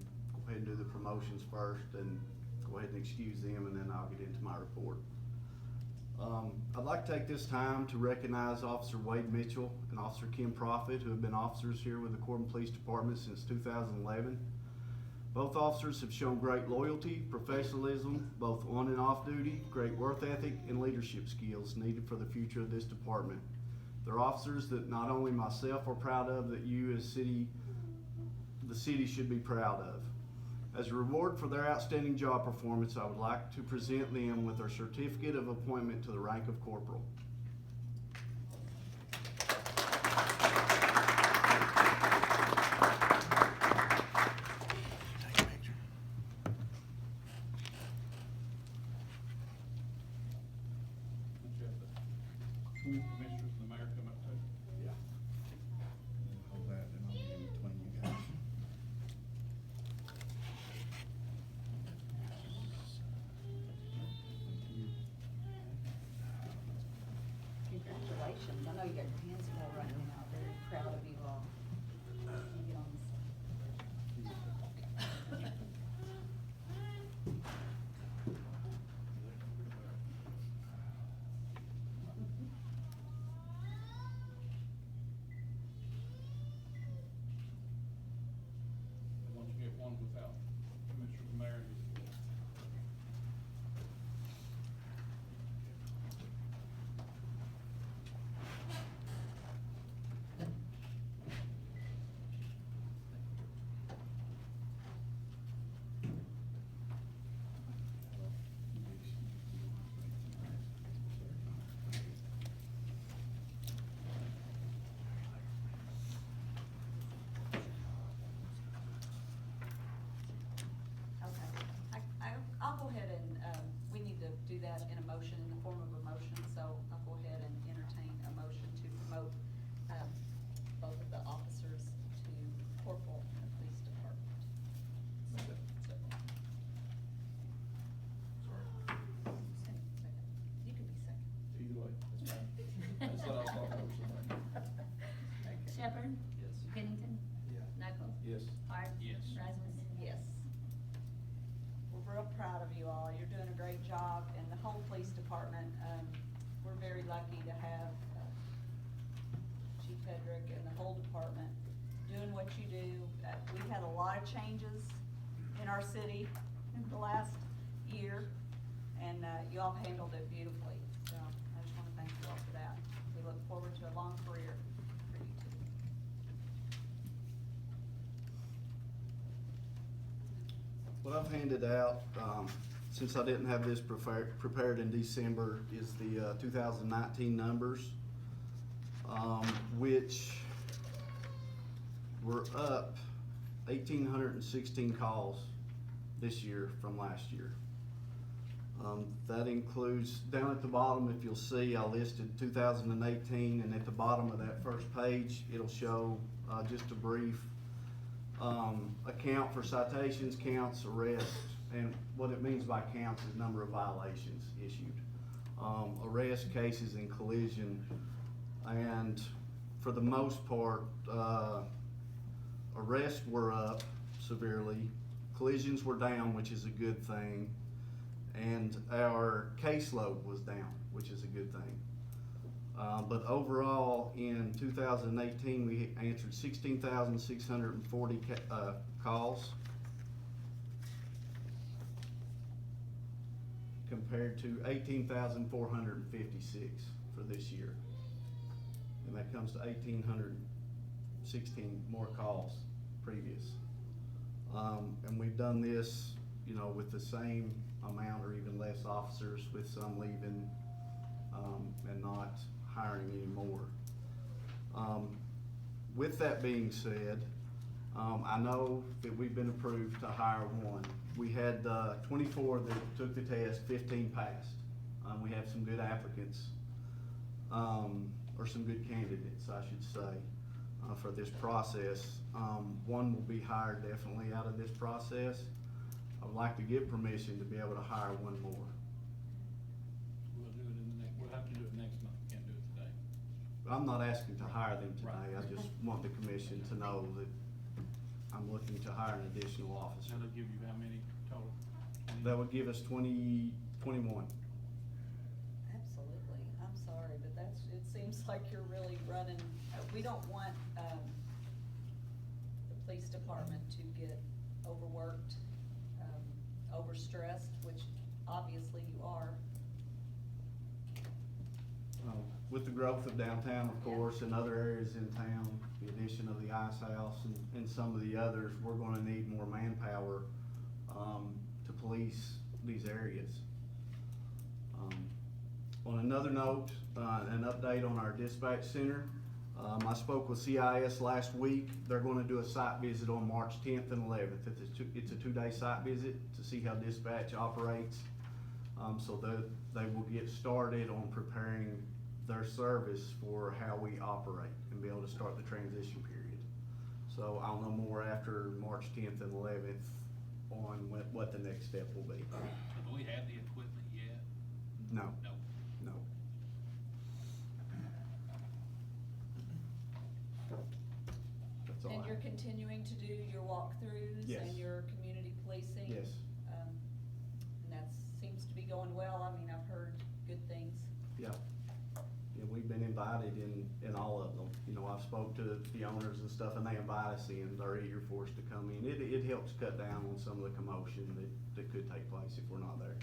do the promotions first and go ahead and excuse them, and then I'll get into my report. I'd like to take this time to recognize Officer Wade Mitchell and Officer Kim Profit, who have been officers here with the Corbin Police Department since 2011. Both officers have shown great loyalty, professionalism, both on and off duty, great work ethic, and leadership skills needed for the future of this department. They're officers that not only myself are proud of, that you as the city should be proud of. As a reward for their outstanding job performance, I would like to present them with their certificate of appointment to the rank of corporal. Don't you have the commissioners and the mayor come up too? Yeah. Hold that, and I'll be in between you guys. Congratulations, I know you got your hands full right now, very proud of you all. You get on this. Why don't you get one without commissioners and mayor? Okay, I'll go ahead and, we need to do that in a motion, in the form of a motion, so I'll go ahead and entertain a motion to promote, both of the officers to corporal in the police department. Second. You can be second. Either way, that's fine. I just thought I was talking over somebody. Shepherd? Yes. Pennington? Yeah. Knuckles? Yes. Hart? Yes. Rasmussen? Yes. We're real proud of you all. You're doing a great job, and the whole police department, we're very lucky to have Chief Hedrick and the whole department doing what you do. We've had a lot of changes in our city in the last year, and you all handled it beautifully. So I just want to thank you all for that. We look forward to a long career for you two. What I've handed out, since I didn't have this prepared in December, is the 2019 numbers, which were up 1,816 calls this year from last year. That includes, down at the bottom, if you'll see, I listed 2018, and at the bottom of that first page, it'll show just a brief account for citations, counts, arrests, and what it means by counts is number of violations issued. Arrest cases and collision, and for the most part, arrests were up severely, collisions were down, which is a good thing, and our caseload was down, which is a good thing. But overall, in 2018, we answered 16,640 calls, compared to 18,456 for this year. And that comes to 1,816 more calls previous. And we've done this, with the same amount or even less officers, with some leaving, and not hiring anymore. With that being said, I know that we've been approved to hire one. We had 24 that took the test, 15 passed. We have some good applicants, or some good candidates, I should say, for this process. One will be hired definitely out of this process. I would like to get permission to be able to hire one more. We'll do it we'll have to do it next month, can't do it today. I'm not asking to hire them today, Right. I just want the commission to know that I'm looking to hire an additional officer. That'll give you how many total? That would give us 21. Absolutely, I'm sorry, but it seems like you're really running, we don't want, the police department to get overworked, overstressed, which obviously you are. With the growth of downtown, of course, and other areas in town, the addition of the ice house and some of the others, we're gonna need more manpower to police these areas. On another note, an update on our dispatch center. I spoke with CIS last week. They're gonna do a site visit on March 10th and 11th. It's a two-day site visit to see how dispatch operates. So that they will get started on preparing their service for how we operate and be able to start the transition period. So I'll know more after March 10th and 11th on what the next step will be. Do we have the equipment yet? No. No. No. That's all And I you're have. continuing to do your walkthroughs Yes. and your community policing? Yes. And that seems to be going well. I mean, I've heard good things. Yeah. Yeah, we've been invited in all of them. You know, I've spoke to the owners and stuff, and they invite us in. They're eager for us to come in. It helps cut down on some of the commotion that could take place if we're not there.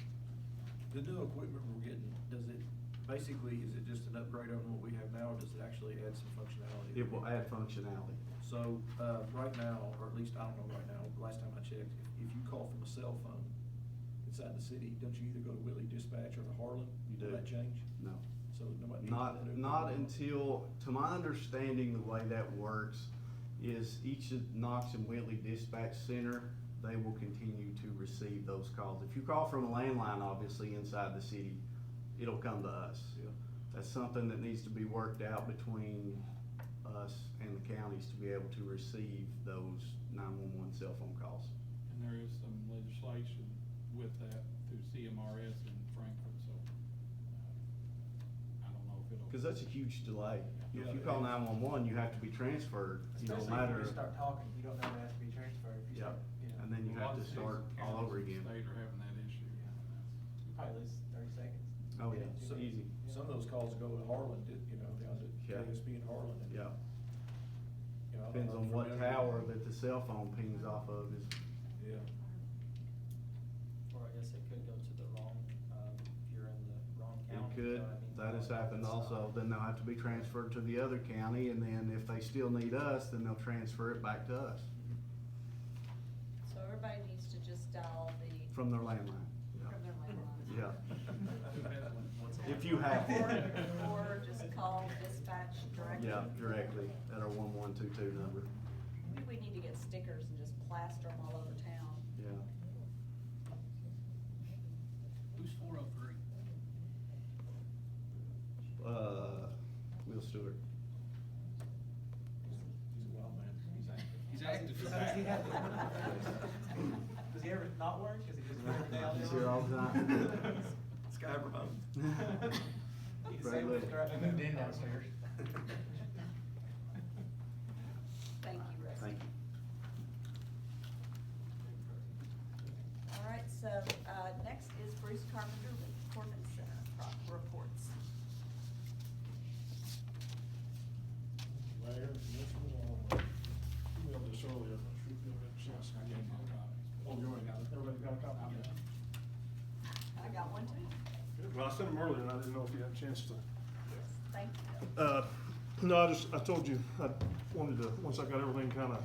The new equipment we're getting, does it, basically, is it just an upgrade over what we have now, or does it actually add some functionality? It will add functionality. So, right now, or at least I don't know right now, last time I checked, if you call from a cell phone inside the city, don't you either go to Whitley Dispatch or to Harlan? You do. Will that change? No. So nobody needs Not, that not equipment? until, to my understanding, the way that works is each of Knox and Whitley Dispatch Center, they will continue to receive those calls. If you call from a landline, obviously, inside the city, it'll come to us. Yeah. That's something that needs to be worked out between us and the counties to be able to receive those 911 cell phone calls. And there is some legislation with that through CMRS in Frankfurt, so, I don't know if it'll. Cause that's a huge delay. If Yeah, you call it is. 911, you have to be transferred, you know, Especially when matter. you start talking, you don't know they have to be transferred. If you Yeah, start, you know, and then you A lot have of to start cities, all over counties, again. and State are having that issue. you probably lose 30 seconds. Oh, yeah, Minute, it's 2 minutes. easy. Some of those calls go to Harlan, you know, down to Yeah. KSB in Harlan. And, Yeah. you know, I don't Depends know on if what familiar- tower that the cell phone pings off of is, Yeah. Or I guess it could go to the wrong, if you're in the wrong it county. could, you know what I mean? that has happened It's, also. Then they'll have to be transferred to the other county, and then if they still need us, then they'll transfer it back to us So everybody needs to just dial the. from their landline. From their landline. Yeah. What's If you have to. Or just call dispatch directly. Yeah, directly at our 1122 number. Maybe we need to get stickers and just plaster them all over town. Yeah. Who's 403? Will Stewart. He's a wild man. He's active. Does he have, does he ever not work? Is he just every day all day He's here all the long? time. Skyper. He's Very the same little. Mr. I moved in downstairs. Thank you, Rusty. Thank you. All right, so, next is Bruce Carpenter with Corbin Center reports. Mayor, Commissioners, emailed this earlier, but should be able to get a chance. I gave him a copy. Oh, you already got it, everybody got a copy? I got one too. Good. Well, I sent them earlier, and I didn't know if you had a chance to. Yes, thank you. No, I told you, I wanted to, once I got everything kinda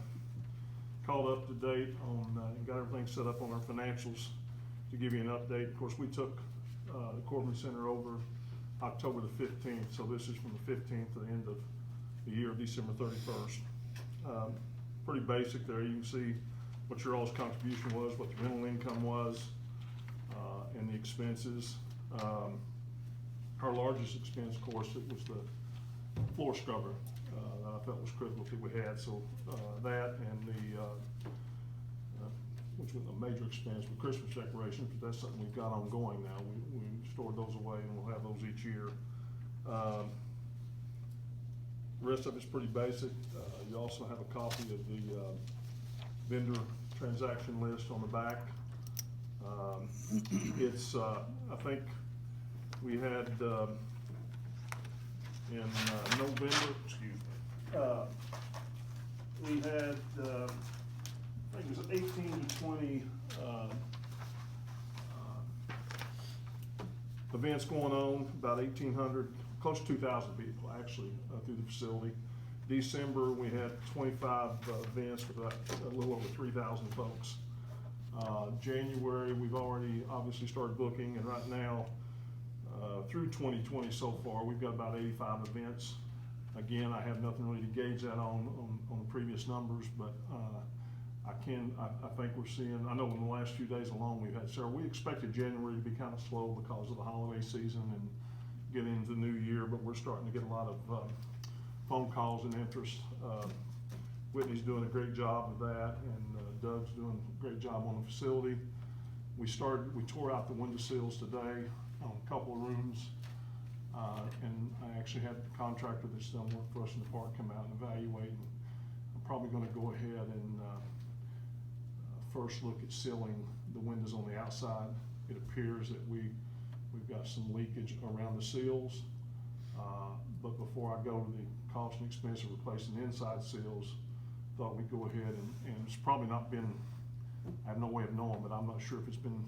called up to date on, and got everything set up on our financials, to give you an update. Of course, we took, the Corbin Center over October the 15th, so this is from the 15th to the end of the year, December 31st. Pretty basic there, you can see what your all's contribution was, what the rental income was, and the expenses. Our largest expense, of course, it was the floor scrubber, that I felt was critical that we had, so, that and the, which was a major expense with Christmas decorations, but that's something we've got ongoing now, we stored those away and we'll have those each year. The rest of it's pretty basic, you also have a copy of the, vendor transaction list on the back. It's, I think we had, in November, excuse me, we had, I think it was 18 to 20 events going on, about 1,800, close to 2,000 people actually through the facility. December, we had 25 events with a little over 3,000 folks. January, we've already obviously started booking, and right now, through 2020 so far, we've got about 85 events. Again, I have nothing really to gauge that on the previous numbers, but I think we're seeing, I know in the last few days alone, we've had several. We expected January to be kind of slow because of the holiday season and getting into the new year, but we're starting to get a lot of phone calls and interest. Whitney's doing a great job of that, and Doug's doing a great job on the facility. We tore out the window sills today on a couple of rooms, and I actually had the contractor that's done work for us in the park come out and evaluate. I'm probably gonna go ahead and first look at sealing the windows on the outside. It appears that we've got some leakage around the seals, but before I go to the cost and expense of replacing the inside seals, thought we'd go ahead and it's probably not been, I have no way of knowing, but I'm not sure if it's been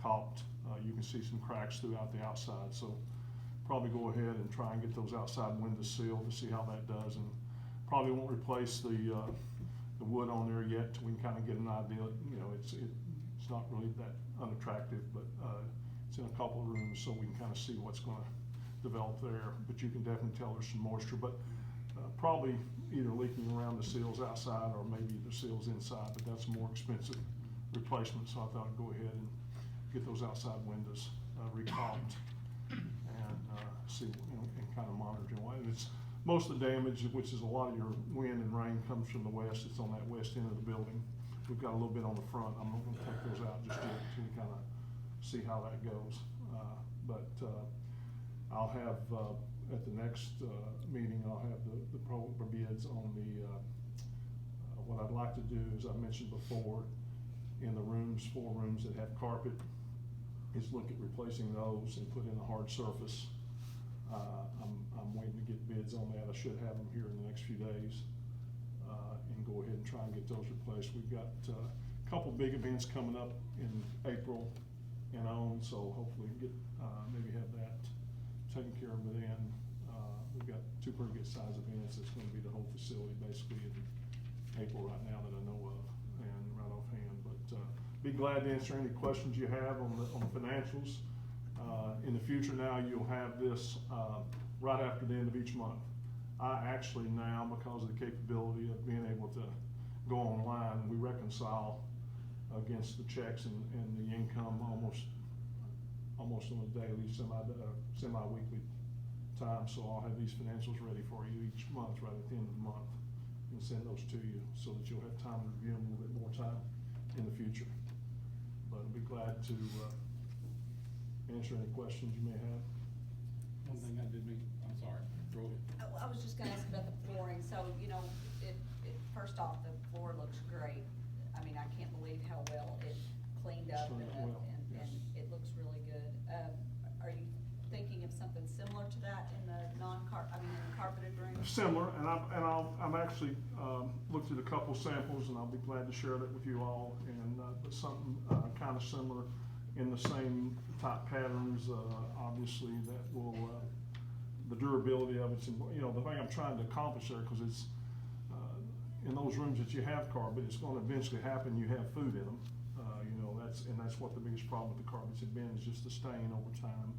caulked. You can see some cracks throughout the outside, so probably go ahead and try and get those outside windows sealed to see how that does, and probably won't replace the wood on there yet till we can kind of get an idea. You know, it's not really that unattractive, but it's in a couple of rooms, so we can kind of see what's going to develop there. But you can definitely tell there's some moisture, but probably either leaking around the seals outside or maybe the seals inside, but that's a more expensive replacement, so I thought I'd go ahead and get those outside windows recaulked and see, you know, and kind of monitor why. It's most of the damage, which is a lot of your wind and rain, comes from the west. It's on that west end of the building. We've got a little bit on the front. I'm not going to take those out just yet to kind of see how that goes. But I'll have at the next meeting, I'll have the bids on the. What I'd like to do, as I mentioned before, in the rooms, 4 rooms that have carpet, is look at replacing those and put in a hard surface. I'm waiting to get bids on that. I should have them here in the next few days, and go ahead and try and get those replaced. We've got a couple big events coming up in April and on, so hopefully get maybe have that taken care of then. We've got 2 pretty good size events. It's going to be the whole facility basically in April right now that I know of, and right offhand. But be glad to answer any questions you have on the financials. In the future now, you'll have this right after the end of each month. I actually now, because of the capability of being able to go online, we reconcile against the checks and the income almost on a daily, semi-weekly time. So I'll have these financials ready for you each month, right at the end of the month, and send those to you so that you'll have time to review them a little bit more time in the future. But I'll be glad to answer any questions you may have. One thing I did mean, I'm sorry, go ahead. I was just gonna ask about the flooring, so, you know, first off, the floor looks great. I mean, I can't believe how well it cleaned up Cleaned up well, yes. and it looks really good. Are you thinking of something similar to that in the in the carpeted room? Similar, and I'm actually looked at a couple samples, and I'll be glad to share that with you all. And but something kind of similar in the same type patterns. Obviously, that will the durability of it's. You know, the thing I'm trying to accomplish there, because it's in those rooms that you have carpet, it's going to eventually happen. You have food in them. You know, that's what the biggest problem with the carpets have been, is just the stain over time.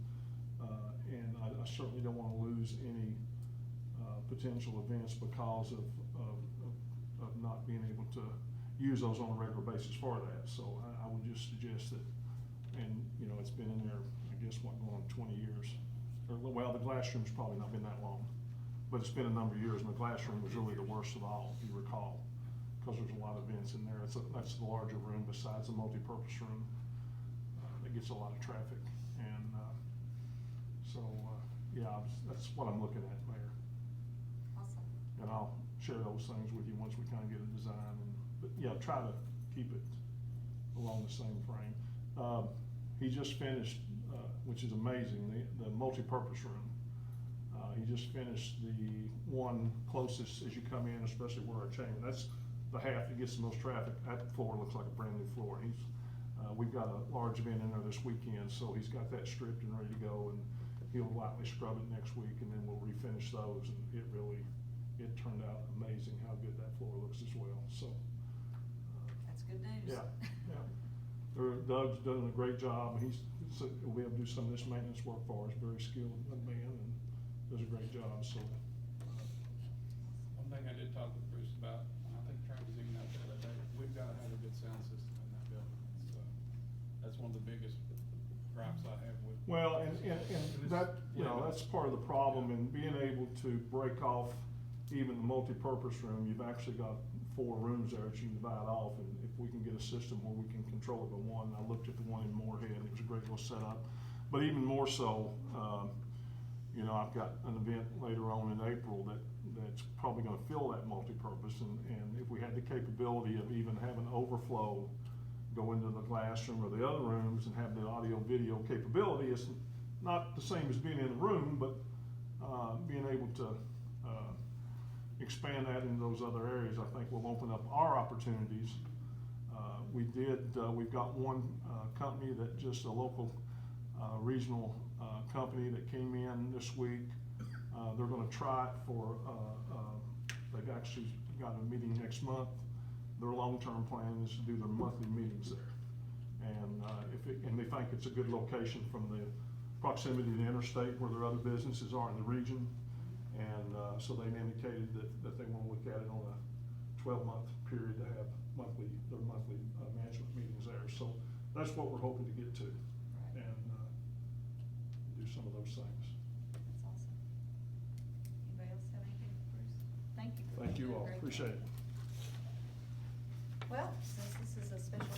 And I certainly don't want to lose any potential events because of not being able to use those on a regular basis for that. So I would just suggest that, and you know, it's been in there, I guess, going on 20 years. Well, the glass room's probably not been that long, but it's been a number of years, and the glass room was really the worst of all, if you recall, because there's a lot of vents in there. That's the larger room besides the multi-purpose room that gets a lot of traffic. And yeah, that's what I'm looking at, Mayor. Awesome. And I'll share those things with you once we kind of get a design. But yeah, try to keep it along the same frame. He just finished, which is amazing, the multi-purpose room. He just finished the one closest as you come in, especially where our chamber. That's the half that gets the most traffic. That floor looks like a brand new floor. We've got a large event in there this weekend, so he's got that stripped and ready to go, and he'll lightly scrub it next week, and then we'll refinish those. And it turned out amazing how good that floor looks as well. So That's good news. yeah. Doug's doing a great job, and he'll be able to do some of this maintenance work for us, very skilled man, and does a great job, so. One thing I did talk with Bruce about, and I think Trent was even out there that day, we've gotta have a good sound system in that building. So, that's one of the biggest gripes I have with. Well, and that, that's part of the problem in being able to break off even the multipurpose room. You've actually got 4 rooms there that you can divide off, and if we can get a system where we can control it by one. I looked at the one in Moorhead, it was a great little setup. But even more so, I've got an event later on in April that's probably gonna fill that multipurpose, and if we had the capability of even having overflow go into the classroom or the other rooms and have the audio video capability, it's not the same as being in a room, but being able to expand that into those other areas, I think will open up our opportunities. We've got one company that just a local regional company that came in this week. They're gonna try it for, they've actually got a meeting next month. Their long-term plan is to do their monthly meetings there. And and they think it's a good location from the proximity to the interstate where their other businesses are in the region. And so they indicated that they wanna look at it on a 12-month period to have their monthly management meetings there. So that's what we're hoping to get to. Right. And do some of those things. That's awesome. Anybody else have anything, Bruce? Thank you. Thank you doing a all, great appreciate job. it. Well, since this is a special